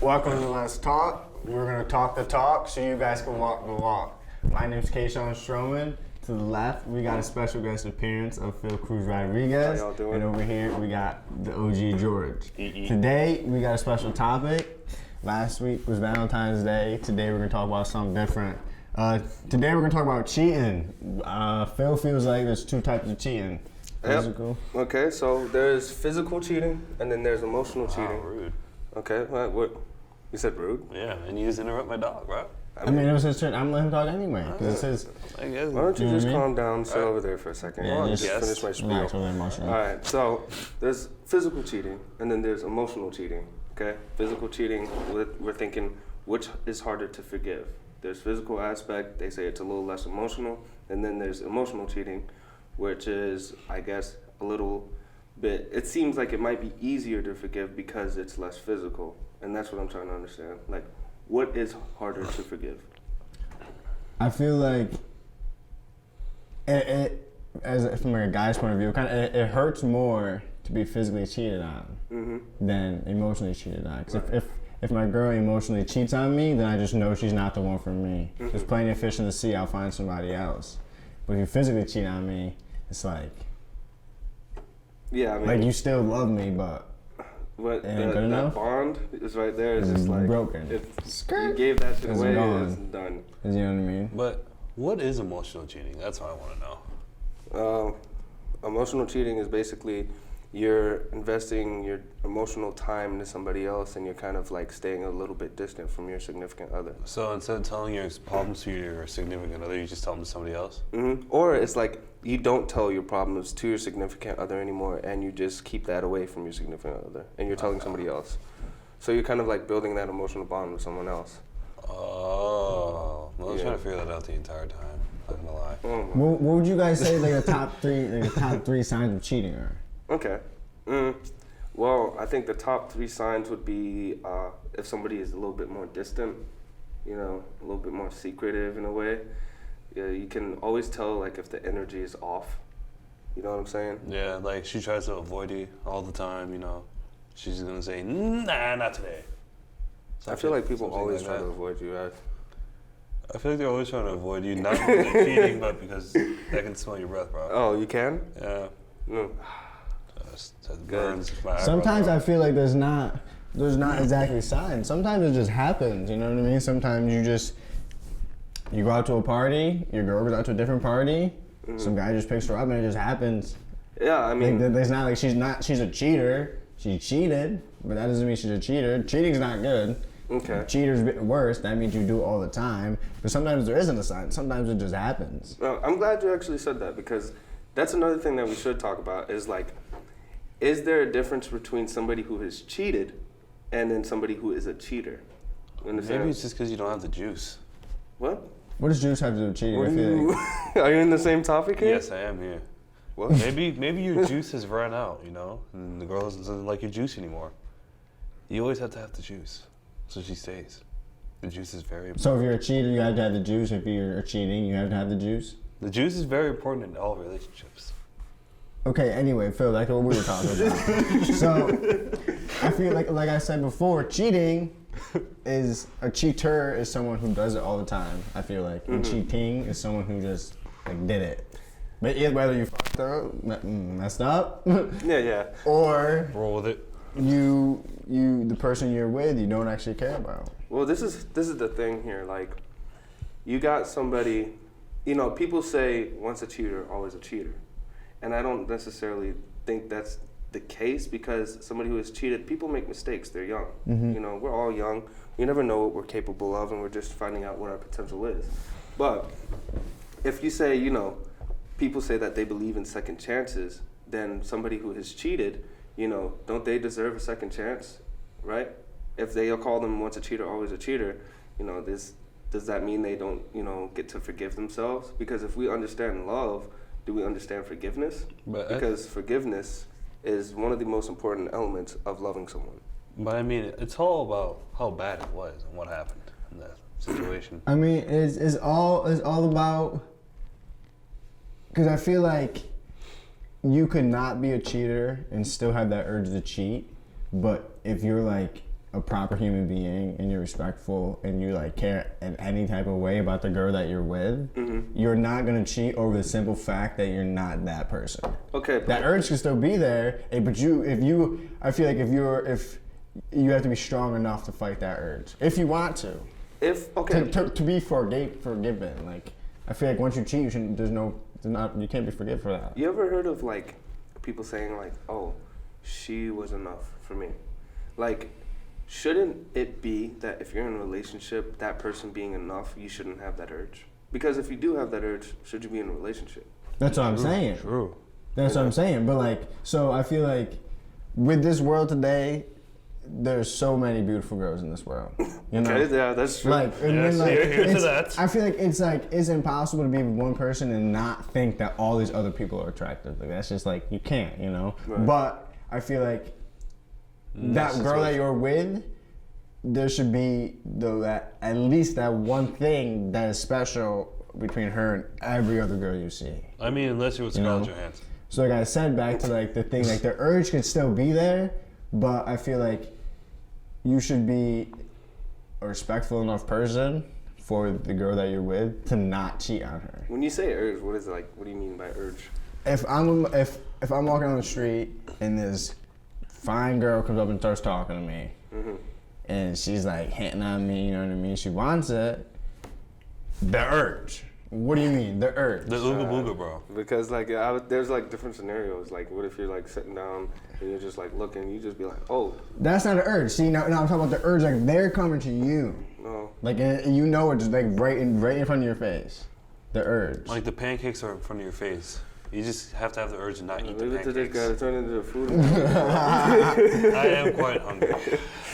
Welcome to Let's Talk. We're going to talk the talk so you guys can walk the walk. My name is Kayshawn Stroman. To the left, we got a special guest appearance of Phil Cruz Rodriguez. How y'all doing? And over here, we got the OG George. Today, we got a special topic. Last week was Valentine's Day. Today, we're going to talk about something different. Today, we're going to talk about cheating. Phil feels like there's two types of cheating. Physical. Yep. Okay, so there's physical cheating and then there's emotional cheating. Rude. Okay, what? You said rude? Yeah, and you just interrupt my dog, bro. I mean, it was his turn. I'm letting him talk anyway. Because it's his. I guess. Why don't you just what I mean? calm down, sit over there for a second. Yeah, I'll just finish my spiel. relax with the emotion. All right, so there's physical cheating and then there's emotional cheating. Okay, physical cheating, we're thinking which is harder to forgive. There's physical aspect, they say it's a little less emotional, and then there's emotional cheating, which is, I guess, a little bit, it seems like it might be easier to forgive because it's less physical, and that's what I'm trying to understand. Like, what is harder to forgive? I feel like from a guy's point of view, it hurts more to be physically cheated on than emotionally cheated on. Because if my girl emotionally cheats on me, then I just know she's not the one for me. There's plenty of fish in the sea. I'll find somebody else. But if you physically cheat on me, it's like, yeah, I mean, like you still love me, but it ain't good that enough. bond is right there. It's It's just like broken. If you gave that shit It's away, gone. it's done. You know what I mean? But what is emotional cheating? That's what I want to know. Emotional cheating is basically you're investing your emotional time into somebody else and you're kind of like staying a little bit distant from your significant other. So instead of telling your problems to your significant other, you just tell them to somebody else? Or it's like you don't tell your problems to your significant other anymore and you just keep that away from your significant other and you're telling somebody else. So you're kind of like building that emotional bond with someone else. Oh, well, I was trying to figure that out the entire time. I'm not gonna lie. What would you guys say the top three signs of cheating are? Okay. Well, I think the top 3 signs would be if somebody is a little bit more distant, you know, a little bit more secretive in a way. Yeah, you can always tell like if the energy is off. You know what I'm saying? Yeah, like she tries to avoid you all the time, you know. She's gonna say, nah, not today. I feel like people Something always like try that. to avoid you. I feel like they're always trying to avoid you, not because they're cheating, but because they can smell your breath, bro. Oh, you can? Yeah. No. That burns my eyebrows, Sometimes bro. I feel like there's not exactly signs. Sometimes it just happens, you know what I mean? Sometimes you go out to a party, your girl goes out to a different party, some guy just picks her up and it just happens. Yeah, I mean, Like, there's not like she's a cheater. She cheated, but that doesn't mean she's a cheater. Cheating's not good. okay. Cheater's worse. That means you do it all the time. But sometimes there isn't a sign. Sometimes it just happens. Well, I'm glad you actually said that because that's another thing that we should talk about is like, is there a difference between somebody who has cheated and then somebody who is a cheater? You understand? Maybe it's just because you don't have the juice. What? What does juice have to do with cheating? What I are feel you? like Are you in the same topic here? Yes, I am here. What? Maybe your juice has run out, you know, and the girl doesn't like your juice anymore. You always have to have the juice, so she stays. The juice is very important. so if you're a cheater, you have to have the juice. If you're cheating, you have to have the juice. The juice is very important in all relationships. Okay, anyway, Phil, that's what we were talking about. So, I feel like I said before, cheating is, a cheater is someone who does it all the time, I feel like. And cheating is someone who just, like, did it. But whether you fucked up, messed up, Yeah. Roll with it. the person you're with, you don't actually care about. Well, this is the thing here. Like, you got somebody, you know, people say once a cheater, always a cheater. And I don't necessarily think that's the case because somebody who has cheated, people make mistakes. They're young. You know, we're all young. We never know what we're capable of, and we're just finding out what our potential is. But if you say, you know, people say that they believe in second chances, then somebody who has cheated, don't they deserve a second chance, right? If they call them once a cheater, always a cheater, does that mean they don't, get to forgive themselves? Because if we understand love, do we understand forgiveness? Because forgiveness is one of the most important elements of loving someone. But I mean, it's all about how bad it was and what happened in that situation. I mean, it's all about, because I feel like you could not be a cheater and still have that urge to cheat, but if you're like a proper human being and you're respectful and you like care in any type of way about the girl that you're with, you're not gonna cheat over the simple fact that you're not that person. Okay. That urge can still be there, but I feel like if you have to be strong enough to fight that urge if you want to. To be forgiven. Like, I feel like once you cheat, you can't be forgiven for that. You ever heard of like people saying like, "Oh, she was enough for me"? Like, shouldn't it be that if you're in a relationship, that person being enough, you shouldn't have that urge? Because if you do have that urge, should you be in a relationship? That's what I'm saying. True. That's what I'm saying. But like, so I feel like with this world today, there's so many beautiful girls in this world. Okay, yeah, that's true. Like, Here's to that. I feel like it's impossible to be with one person and not think that all these other people are attractive. Like, that's just like, you can't, Right. But I feel like that girl that you're with, there should be at least that one thing that is special between her and every other girl you see. I mean, unless you're with Scarlett Johansson. So like I said, back to like the thing, like the urge can still be there, but I feel like you should be a respectful enough person for the girl that you're with to not cheat on her. When you say urge, what is it like? What do you mean by urge? If I'm walking on the street and this fine girl comes up and starts talking to me, and she's like hitting on me, you know what I mean? She wants it. The urge. What do you mean? The urge. The ooga booga, bro. Because like there's like different scenarios. Like, what if you're like sitting down and you're just like looking? You just be like, oh. That's not an urge. See, now I'm talking about the urge. Like, they're coming to you. No. Like, it's just like right in front of your face. The urge. Like the pancakes are in front of your face. You just have to have the urge to not eat the Maybe pancakes. gotta turn into the food. I am quite hungry.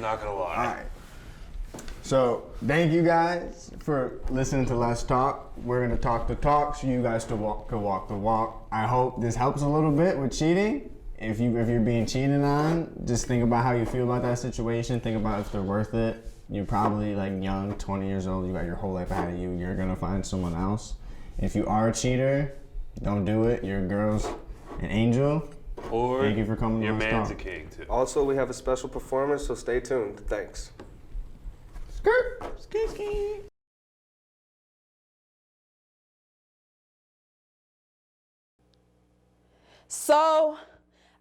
Not gonna lie. All right. So, thank you guys for listening to Let's Talk. We're going to talk the talk so you guys can walk the walk. I hope this helps a little bit with cheating. If you're being cheated on, just think about how you feel about that situation. Think about if they're worth it. You're probably like young, 20 years old. You got your whole life ahead of you. You're going to find someone else. If you are a cheater, don't do it. Your girl's an angel. Or thank you for coming. Your Let's man's Talk. a king too. Also, we have a special performance, so stay tuned. Thanks. Skirt. Ski ski. So,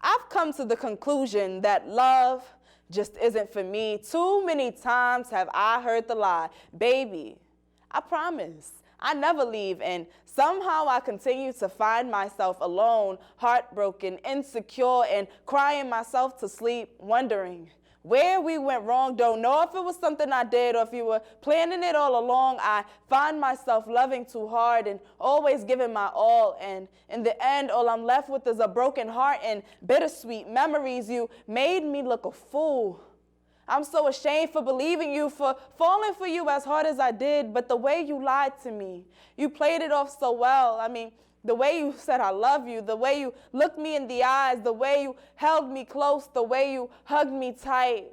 I've come to the conclusion that love just isn't for me. Too many times have I heard the lie, baby, I promise I never leave, and somehow I continue to find myself alone, heartbroken, insecure, and crying myself to sleep, wondering where we went wrong. Don't know if it was something I did or if you were planning it all along. I find myself loving too hard and always giving my all, and in the end, all I'm left with is a broken heart and bittersweet memories. You made me look a fool. I'm so ashamed for believing you, for falling for you as hard as I did, but the way you lied to me, you played it off so well. I mean, the way you said I love you, the way you looked me in the eyes, the way you held me close, the way you hugged me tight.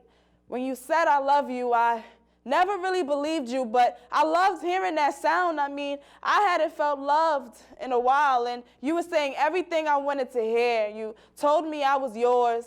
When you said I love you, I never really believed you, but I loved hearing that sound. I mean, I hadn't felt loved in a while, and you were saying everything I wanted to hear. You told me I was yours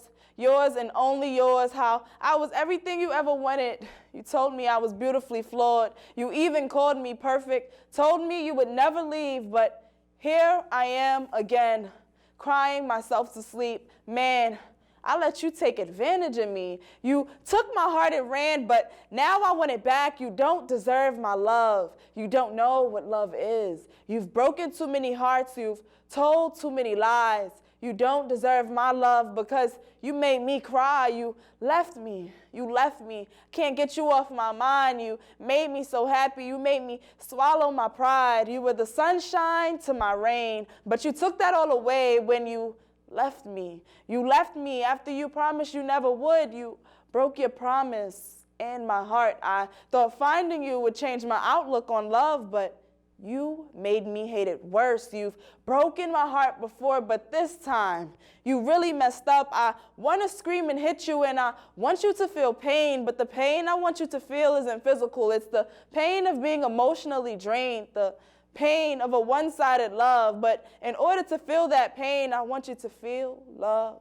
and only yours, how I was everything you ever wanted. You told me I was beautifully flawed. You even called me perfect, told me you would never leave, but here I am again, crying myself to sleep. Man, I let you take advantage of me. You took my heart and ran, but now I want it back. You don't deserve my love. You don't know what love is. You've broken too many hearts. You've told too many lies. You don't deserve my love because you made me cry. You left me. You left me. Can't get you off my mind. You made me so happy. You made me swallow my pride. You were the sunshine to my rain, but you took that all away when you left me. You left me after you promised you never would. You broke your promise in my heart. I thought finding you would change my outlook on love, but you made me hate it worse. You've broken my heart before, but this time you really messed up. I want to scream and hit you, and I want you to feel pain, but the pain I want you to feel isn't physical. It's the pain of being emotionally drained, the pain of a one-sided love. But in order to feel that pain, I want you to feel love.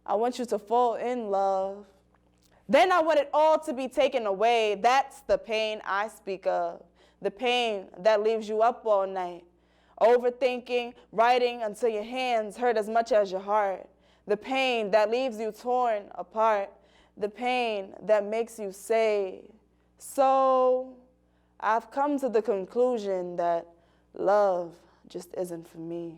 I want you to fall in love. Then I want it all to be taken away. That's the pain I speak of. The pain that leaves you up all night, overthinking, writing until your hands hurt as much as your heart. The pain that leaves you torn apart. The pain that makes you say, so I've come to the conclusion that love just isn't for me.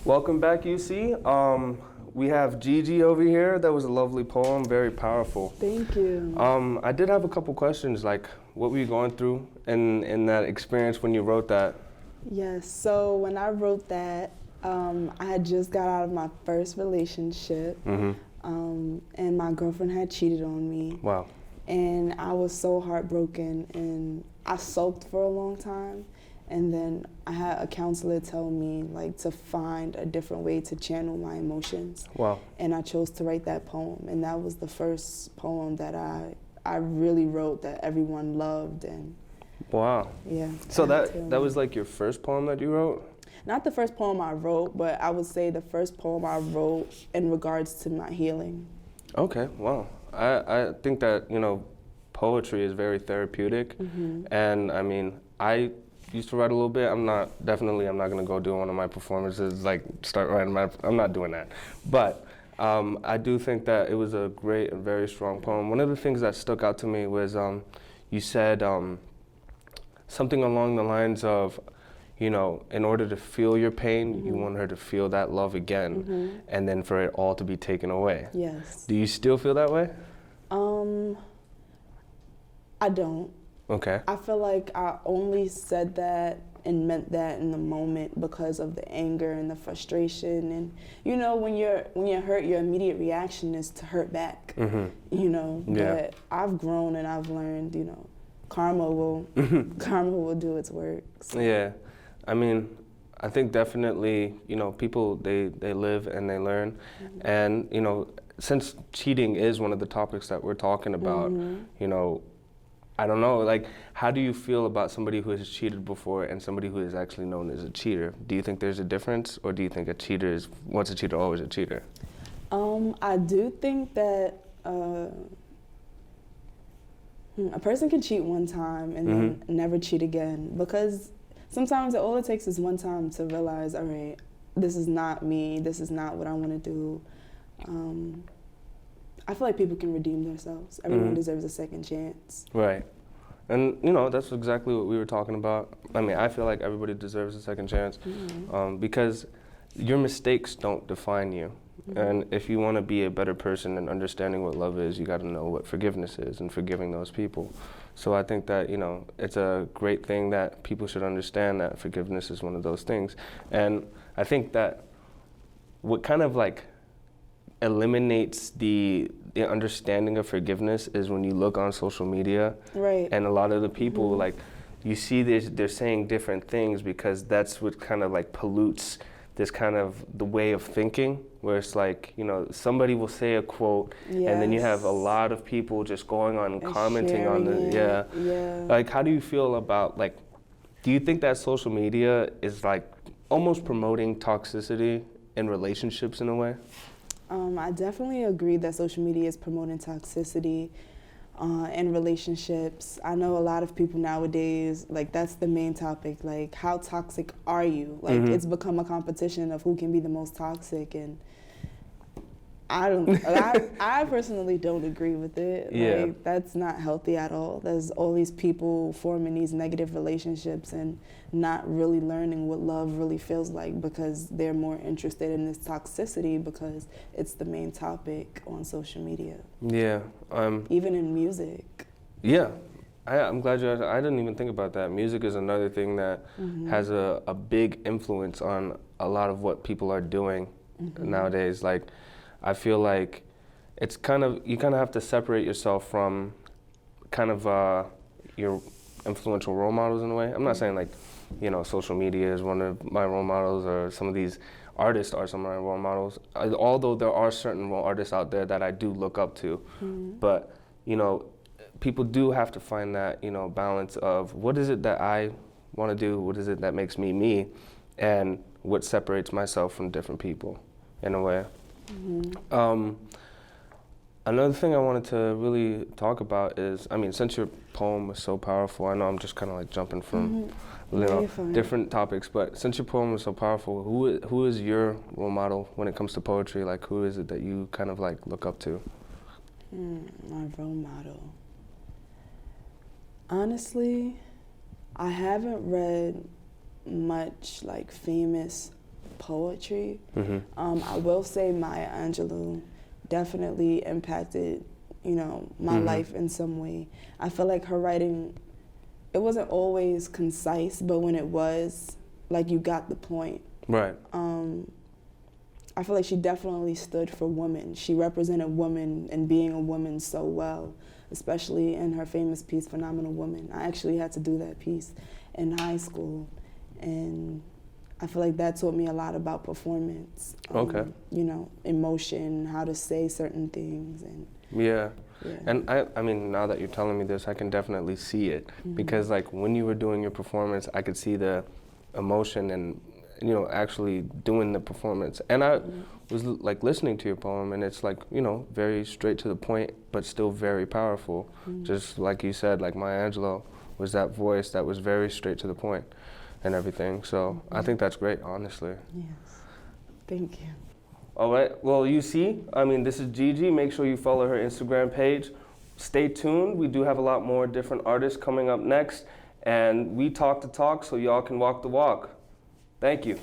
Welcome back, UC. We have Gigi over here. That was a lovely poem, very powerful. Thank you. I did have a couple questions, like what were you going through in that experience when you wrote that? Yes, so when I wrote that, I had just got out of my first relationship, and my girlfriend had cheated on me. Wow. And I was so heartbroken, and I sulked for a long time. And then I had a counselor tell me like to find a different way to channel my emotions. Wow. And I chose to write that poem, and that was the first poem that I really wrote that everyone loved. And wow. yeah. So that was like your first poem that you wrote? Not the first poem I wrote, but I would say the first poem I wrote in regards to my healing. Okay, wow. I think that, poetry is very therapeutic. And I mean, I used to write a little bit. I'm not gonna go do one of my performances, like start writing I'm not doing that. But I do think that it was a great and very strong poem. One of the things that stuck out to me was you said something along the lines of, in order to feel your pain, you want her to feel that love again, and then for it all to be taken away. Yes. Do you still feel that way? I don't. Okay. I feel like I only said that and meant that in the moment because of the anger and the frustration. And when you're hurt, your immediate reaction is to hurt back. But I've grown and I've learned, karma will do its work. So. Yeah. I mean, I think definitely, people they live and they learn. And, since cheating is one of the topics that we're talking about, I don't know, like, how do you feel about somebody who has cheated before and somebody who is actually known as a cheater? Do you think there's a difference, or do you think a cheater is once a cheater, always a cheater? I do think that a person can cheat one time and then never cheat again, because sometimes all it takes is one time to realize, all right, this is not me, this is not what I want to do. I feel like people can redeem themselves. Everyone deserves a second chance. Right. And, that's exactly what we were talking about. I mean, I feel like everybody deserves a second chance because your mistakes don't define you. And if you want to be a better person and understanding what love is, you got to know what forgiveness is and forgiving those people. So I think that, it's a great thing that people should understand that forgiveness is one of those things. And I think that what kind of like eliminates the understanding of forgiveness is when you look on social media, right? And a lot of the people like you see they're saying different things because that's what kind of like pollutes this kind of the way of thinking, where it's like, somebody will say a quote and then you have a lot of people just going on and commenting on it. Like, how do you feel about, like, do you think that social media is like almost promoting toxicity in relationships in a way? I definitely agree that social media is promoting toxicity in relationships. I know a lot of people nowadays, like, that's the main topic, like, how toxic are you? Like, it's become a competition of who can be the most toxic, and I personally don't agree with it. Yeah. Like, that's not healthy at all. There's all these people forming these negative relationships and not really learning what love really feels like because they're more interested in this toxicity because it's the main topic on social media. Yeah. Even in music. Yeah. I'm glad you asked. I didn't even think about that. Music is another thing that has a big influence on a lot of what people are doing nowadays. Like, I feel like it's you kind of have to separate yourself from kind of your influential role models in a way. I'm not saying like, social media is one of my role models or some of these artists are some of my role models. Although there are certain artists out there that I do look up to, but people do have to find that balance of what is it that I want to do, what is it that makes me me, and what separates myself from different people in a way. Another thing I wanted to really talk about is, since your poem was so powerful, I know I'm just kind of like jumping from different topics, but since your poem was so powerful, who is your role model when it comes to poetry? Like, who is it that you kind of like look up to? My role model. Honestly, I haven't read much like famous poetry. I will say Maya Angelou definitely impacted, my life in some way. I feel like her writing, it wasn't always concise, but when it was, like, you got the point. Right. I feel like she definitely stood for women. She represented women and being a woman so well, especially in her famous piece, Phenomenal Woman. I actually had to do that piece in high school, and I feel like that taught me a lot about performance. Okay. Emotion, how to say certain things, and yeah. And I mean, now that you're telling me this, I can definitely see it because, like, when you were doing your performance, I could see the emotion and actually doing the performance. And I was like listening to your poem, and it's like very straight to the point, but still very powerful. Just like you said, like Maya Angelou was that voice that was very straight to the point and everything. So I think that's great, honestly. Yes. Thank you. All right. Well, this is Gigi. Make sure you follow her Instagram page. Stay tuned. We do have a lot more different artists coming up next. And we talk the talk so y'all can walk the walk. Thank you.